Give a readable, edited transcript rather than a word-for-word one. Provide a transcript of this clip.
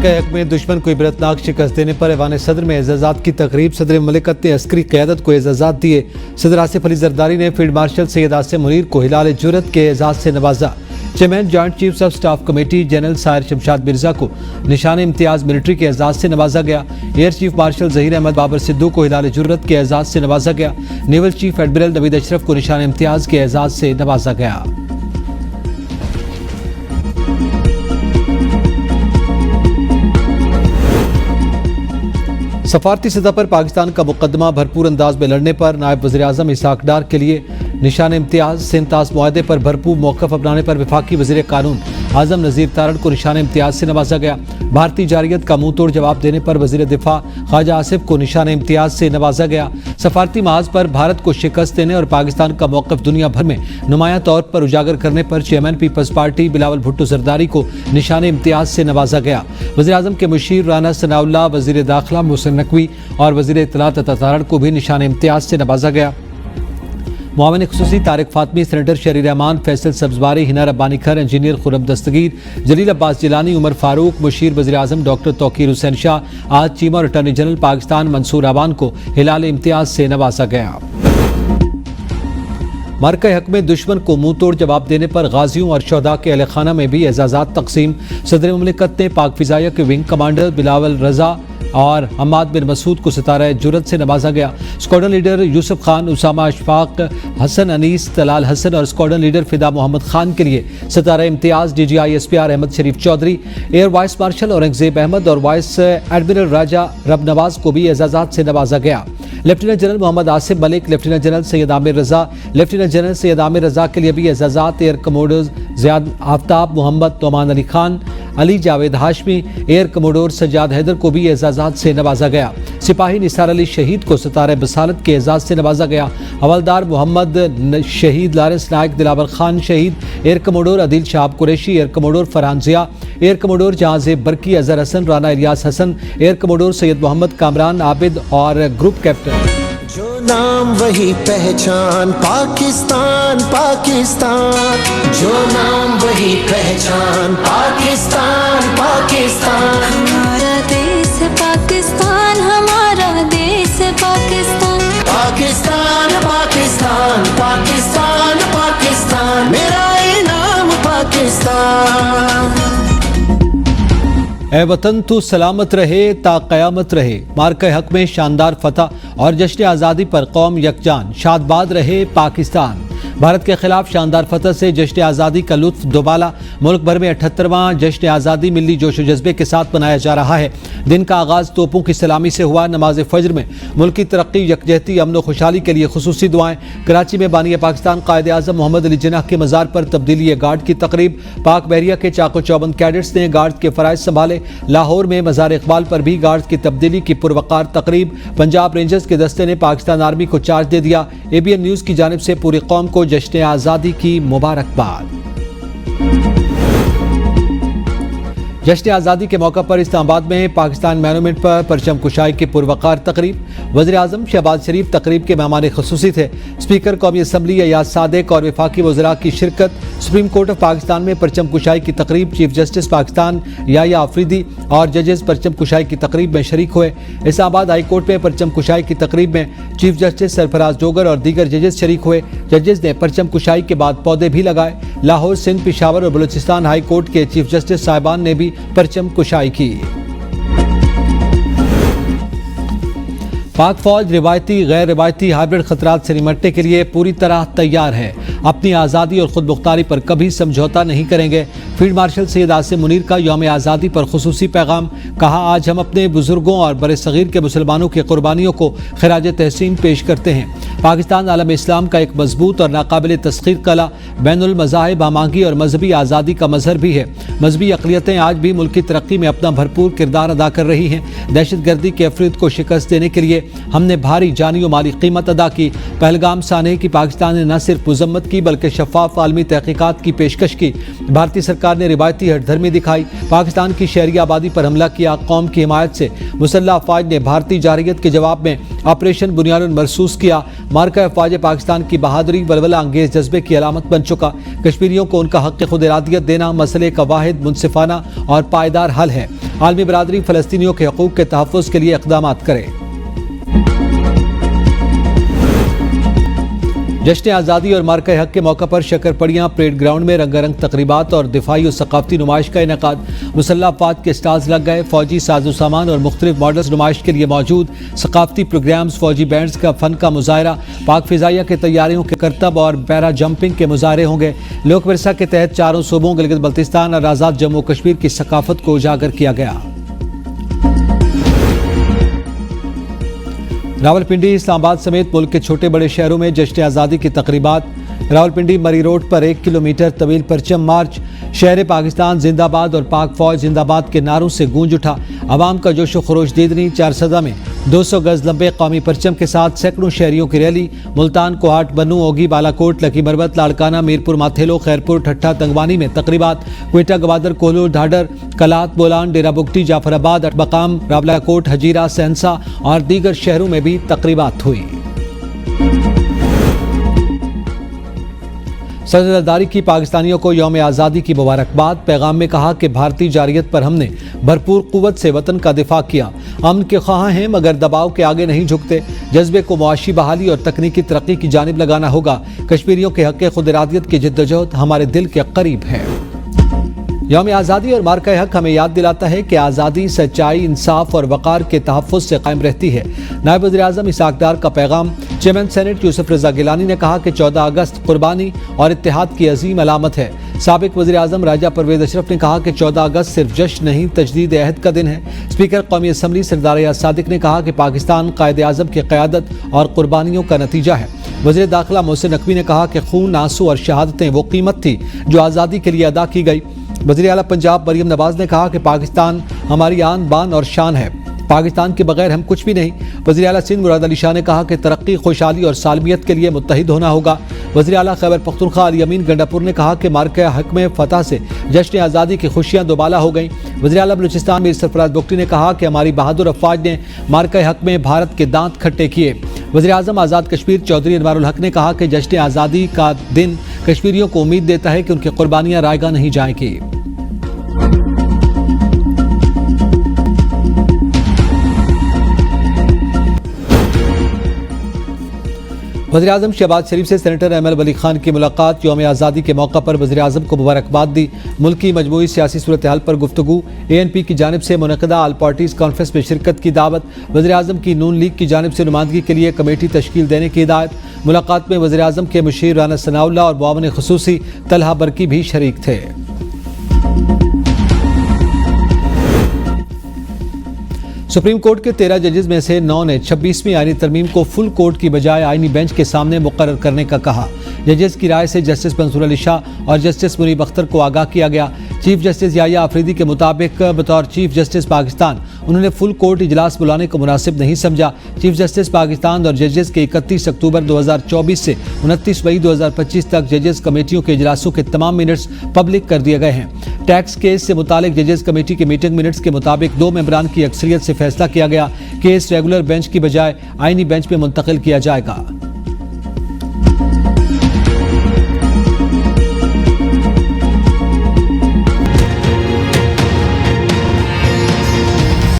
مارکہ حق میں دشمن کو عبرتناک شکست دینے پر ایوان صدر میں اعزازات کی تقریب۔ صدر مملکت نے عسکری قیادت کو اعزازات دیے۔ صدر آصف علی زرداری نے فیلڈ مارشل سید عاصم منیر کو ہلال جرأت کے اعزاز سے نوازا۔ Chairman joint chiefs of staff committee general سائر شمشاد مرزا کو نشان امتیاز ملٹری کے اعزاز سے نوازا گیا۔ Air chief marshal Zaheer Ahmed Babar Sidhu کو ہلال جرأت کے اعزاز سے نوازا گیا۔ نیول چیف ایڈمرل نوید اشرف کو نشان امتیاز کے اعزاز سے نوازا گیا۔ سفارتی سطح پر پاکستان کا مقدمہ بھرپور انداز میں لڑنے پر نائب وزیر اعظم اسحاق ڈار کے لیے نشان امتیاز، سینتاس معاہدے پر بھرپور موقف اپنانے پر وفاقی وزیر قانون اعظم نذیر تارڑ کو نشان امتیاز سے نوازا گیا۔ بھارتی جارحیت کا منہ توڑ جواب دینے پر وزیر دفاع خواجہ آصف کو نشان امتیاز سے نوازا گیا۔ سفارتی محاذ پر بھارت کو شکست دینے اور پاکستان کا موقف دنیا بھر میں نمایاں طور پر اجاگر کرنے پر chairman Peoples Party Bilawal Bhutto Zardari کو نشان امتیاز سے نوازا گیا۔ وزیر اعظم کے مشیر رانا ثناء اللہ، وزیر داخلہ محسن نقوی اور وزیر اطلاعات عطا تارڑ کو بھی نشان امتیاز سے نوازا گیا۔ معاون خصوصی طارق فاطمی، سینیٹر شہری رحمان، فیصل سبزواری، ہنا ربانی کھر، انجینئر خرم دستگیر، جلیل عباس جیلانی، عمر فاروق، مشیر وزیر اعظم ڈاکٹر توقیر حسین شاہ، آج چیمہ اور اٹارنی جنرل پاکستان منصور آوان کو ہلال امتیاز سے نوازا گیا۔ مارکہ حق میں دشمن کو منہ توڑ جواب دینے پر غازیوں اور شہداء کے اہل خانہ میں بھی اعزازات تقسیم۔ صدر مملکت نے پاک فضائیہ کے ونگ کمانڈر بلاول رضا اور حماد بن مسعود کو ستارہ جرأت سے نوازا گیا۔ اسکواڈرن لیڈر یوسف خان، اسامہ اشفاق، حسن انیس، طلال حسن اور اسکواڈرن لیڈر فدا محمد خان کے لیے ستارہ امتیاز D G I S P R Ahmed Sharif Chaudhry, air vice marshal Aurangzeb Ahmed اور وائس ایڈمرل راجہ رب نواز کو بھی اعزازات سے نوازا گیا۔ لیفٹیننٹ جنرل محمد آصف ملک، لیفٹیننٹ جنرل سید عامر رضا، لیفٹیننٹ جنرل سید عامر رضا کے لیے بھی اعزازات۔ ایئر کموڈور زیاد آفتاب، محمد نعمان علی خان، علی جاوید ہاشمی، ایئر کموڈور سجاد حیدر کو بھی اعزازات سے نوازا گیا۔ سپاہی نثار علی شہید کو ستارہ بصالت کے اعزاز سے نوازا گیا۔ حوالدار محمد شہید لارنس نائک دلاور خان شہید، air commodore Adeel Shahab Qureshi, air commodore Farhan Zia, air commodore Jahanzeb Burki, Azhar Hasan, Rana Ilyas Hasan, air commodore Syed Muhammad Kamran Abid اور گروپ کیپٹن جو نام وہی پہچان، پاکستان پاکستان، جو نام وہی پہچان، پاکستان پاکستان، ہمارا دیس پاکستان، ہمارا دیس پاکستان، پاکستان پاکستان، پاکستان پاکستان، میرا نام پاکستان۔ اے وطن تو سلامت رہے تا قیامت رہے۔ مارکہ حق میں شاندار فتح اور جشن آزادی پر قوم یکجان، شاد باد رہے پاکستان۔ بھارت کے خلاف شاندار فتح سے جشن آزادی کا لطف دوبالا۔ ملک بھر میں 78واں جشن آزادی ملی جوش و جذبے کے ساتھ منایا جا رہا ہے۔ دن کا آغاز توپوں کی سلامی سے ہوا۔ نماز فجر میں ملکی ترقی، یکجہتی، امن و خوشحالی کے لیے خصوصی دعائیں۔ کراچی میں بانی پاکستان قائد اعظم محمد علی جناح کے مزار پر تبدیلی گارڈ کی تقریب۔ پاک بحریہ کے چاق و چوبند کیڈٹس نے گارڈ کے فرائض سنبھالے۔ لاہور میں مزار اقبال پر بھی گارڈز کی تبدیلی کی پروقار تقریب۔ پنجاب رینجرز کے دستے نے پاکستان آرمی کو چارج دے دیا۔ اے بی این نیوز کی جانب سے پوری قوم کو جشن آزادی کی مبارکباد۔ جشن آزادی کے موقع پر اسلام آباد میں پاکستان مینومنٹ پر پرچم کشائی کی پروقار تقریب۔ وزیر اعظم شہباز شریف تقریب کے مہمان خصوصی تھے۔ اسپیکر قومی اسمبلی ایاز صادق اور وفاقی وزراء کی شرکت۔ سپریم کورٹ آف پاکستان میں پرچم کشائی کی تقریب۔ چیف جسٹس پاکستان یحییٰ آفریدی اور ججز پرچم کشائی کی تقریب میں شریک ہوئے۔ اسلام آباد ہائی کورٹ میں پرچم کشائی کی تقریب میں چیف جسٹس سرفراز ڈوگر اور دیگر ججز شریک ہوئے۔ ججز نے پرچم کشائی کے بعد پودے بھی لگائے۔ لاہور، سندھ، پشاور اور بلوچستان ہائی کورٹ کے چیف جسٹس صاحبان نے بھی پرچم کشائی کی۔ پاک فوج روایتی، غیر روایتی، ہائبرڈ خطرات سے نمٹنے کے لیے پوری طرح تیار ہے۔ اپنی آزادی اور خود مختاری پر کبھی سمجھوتا نہیں کریں گے۔ فیلڈ مارشل سید عاصم منیر کا یوم آزادی پر خصوصی پیغام۔ کہا، آج ہم اپنے بزرگوں اور بر صغیر کے مسلمانوں کی قربانیوں کو خراج تحسین پیش کرتے ہیں۔ پاکستان عالم اسلام کا ایک مضبوط اور ناقابل تسخیر قلعہ، بین المذاہب، ہم آہنگی اور مذہبی آزادی کا مظہر بھی ہے۔ مذہبی اقلیتیں آج بھی ملکی ترقی میں اپنا بھرپور کردار ادا کر رہی ہیں۔ دہشت گردی کے عفریت کو شکست دینے کے لیے ہم نے بھاری جانی و مالی قیمت ادا کی۔ پہلگام سانحے کی پاکستان نے نہ صرف مذمت کی بلکہ شفاف عالمی تحقیقات کی پیشکش کی۔ بھارتی سرکار نے روایتی ہٹ دھرمی دکھائی، پاکستان کی شہری آبادی پر حملہ کیا۔ قوم کی حمایت سے مسلح افواج نے بھارتی جارحیت کے جواب میں آپریشن بنیان مرصوص کیا۔ مارکہ افواج پاکستان کی بہادری ولولہ انگیز جذبے کی علامت بن چکا۔ کشمیریوں کو ان کا حق خود ارادیت دینا مسئلے کا واحد، منصفانہ اور پائیدار حل ہے۔ عالمی برادری فلسطینیوں کے حقوق کے تحفظ کے لیے اقدامات کرے۔ جشن آزادی اور مارکہ حق کے موقع پر شکرپڑیاں پریڈ گراؤنڈ میں رنگا رنگ تقریبات اور دفاعی و ثقافتی نمائش کا انعقاد۔ مسلح افواج کے اسٹالز لگ گئے، فوجی ساز و سامان اور مختلف ماڈلز نمائش کے لیے موجود، ثقافتی پروگرامز، فوجی بینڈز کا فن کا مظاہرہ، پاک فضائیہ کے تیاریوں کے کرتب اور پیرا جمپنگ کے مظاہرے ہوں گے۔ لوک ورثہ کے تحت چاروں صوبوں گلگت بلتستان اور آزاد جموں کشمیر کی ثقافت کو اجاگر کیا گیا۔ راولپنڈی، اسلام آباد سمیت ملک کے چھوٹے بڑے شہروں میں جشن آزادی کی تقریبات۔ راولپنڈی مری روڈ پر 1 کلومیٹر طویل پرچم مارچ، شہر پاکستان زندہ باد اور پاک فوج زندہ باد کے نعروں سے گونج اٹھا۔ عوام کا جوش و خروش دیدنی، چارسدہ میں 200 گز لمبے قومی پرچم کے ساتھ سینکڑوں شہریوں کی ریلی۔ ملتان، کوہاٹ، بنوں، اوگی، بالاکوٹ، لکی مربت، لاڑکانہ، میرپور ماتھیلو، خیرپور، ٹھٹھہ، تنگوانی میں تقریبات۔ کوئٹہ، گوادر، کولو، ڈھاڈر، کلات، بولان، ڈیرہ بگٹی، جعفر آباد، اٹبقام، راولاکوٹ، ہجیرہ، سہنسا اور دیگر شہروں میں بھی تقریبات ہوئی۔ صدر زرداری کی پاکستانیوں کو یوم آزادی کی مبارکباد۔ پیغام میں کہا کہ بھارتی جارحیت پر ہم نے بھرپور قوت سے وطن کا دفاع کیا۔ امن کے خواہاں ہیں مگر دباؤ کے آگے نہیں جھکتے۔ جذبے کو معاشی بحالی اور تکنیکی ترقی کی جانب لگانا ہوگا۔ کشمیریوں کے حق خود ارادیت کی جدوجہد ہمارے دل کے قریب ہے۔ یوم آزادی اور مارکہ حق ہمیں یاد دلاتا ہے کہ آزادی سچائی، انصاف اور وقار کے تحفظ سے قائم رہتی ہے۔ نائب وزیر اعظم اسحاق ڈار کا پیغام۔ چیئرمین سینٹ یوسف رضا گیلانی نے کہا کہ 14 اگست قربانی اور اتحاد کی عظیم علامت ہے۔ سابق وزیر اعظم راجہ پرویز اشرف نے کہا کہ 14 اگست صرف جشن نہیں، تجدید عہد کا دن ہے۔ اسپیکر قومی اسمبلی سردار ایاز صادق نے کہا کہ پاکستان قائد اعظم کی قیادت اور قربانیوں کا نتیجہ ہے۔ وزیر داخلہ محسن نقوی نے کہا کہ خون، آنسو اور شہادتیں وہ قیمت تھی جو آزادی کے لیے ادا کی گئی۔ وزیر اعلیٰ پنجاب مریم نواز نے کہا کہ پاکستان ہماری آن بان اور شان ہے، پاکستان کے بغیر ہم کچھ بھی نہیں۔ وزیر اعلیٰ سندھ مراد علی شاہ نے کہا کہ ترقی، خوشحالی اور سالمیت کے لیے متحد ہونا ہوگا۔ وزیر اعلیٰ خیبر پختونخوا علی امین گنڈاپور نے کہا کہ مارکہ حق میں فتح سے جشن آزادی کی خوشیاں دوبالا ہو گئیں۔ وزیر اعلیٰ بلوچستان میر سرفراز بگٹی نے کہا کہ ہماری بہادر افواج نے مارکہ حق میں بھارت کے دانت کھٹے کیے۔ وزیر اعظم آزاد کشمیر چودھری انوار الحق نے کہا کہ جشن آزادی کا دن کشمیریوں کو امید دیتا ہے کہ ان کی قربانیاں رائیگاں نہیں جائیں گی۔ وزیر اعظم شہباز شریف سے سینیٹر ایمل ولی خان کی ملاقات۔ یوم آزادی کے موقع پر وزیر اعظم کو مبارکباد دی۔ ملک کی مجموعی سیاسی صورتحال پر گفتگو۔ ANP کی جانب سے منعقدہ آل پارٹیز کانفرنس میں شرکت کی دعوت۔ وزیر اعظم کی نون لیگ کی جانب سے نمائندگی کے لیے کمیٹی تشکیل دینے کی ہدایت۔ ملاقات میں وزیر اعظم کے مشیر رانا ثناء اللہ اور معاون خصوصی طلحہ برکی بھی شریک تھے۔ سپریم کورٹ کے 13 ججز میں سے 9 نے 26ویں آئینی ترمیم کو فل کورٹ کی بجائے آئینی بینچ کے سامنے مقرر کرنے کا کہا۔ ججز کی رائے سے جسٹس منصور علی شاہ اور جسٹس منیب اختر کو آگاہ کیا گیا۔ چیف جسٹس یحییٰ آفریدی کے مطابق بطور چیف جسٹس پاکستان انہوں نے فل کورٹ اجلاس بلانے کو مناسب نہیں سمجھا۔ چیف جسٹس پاکستان اور ججز کے 31 اکتوبر 2024 سے 29 مئی 2025 تک ججز کمیٹیوں کے اجلاسوں کے تمام منٹس پبلک کر دیے گئے ہیں۔ ٹیکس کیس سے متعلق ججز کمیٹی کی میٹنگ منٹس کے مطابق 2 ممبران کی اکثریت سے فیصلہ کیا گیا۔ کیس ریگولر بینچ کی بجائے آئینی بینچ میں منتقل کیا جائے گا۔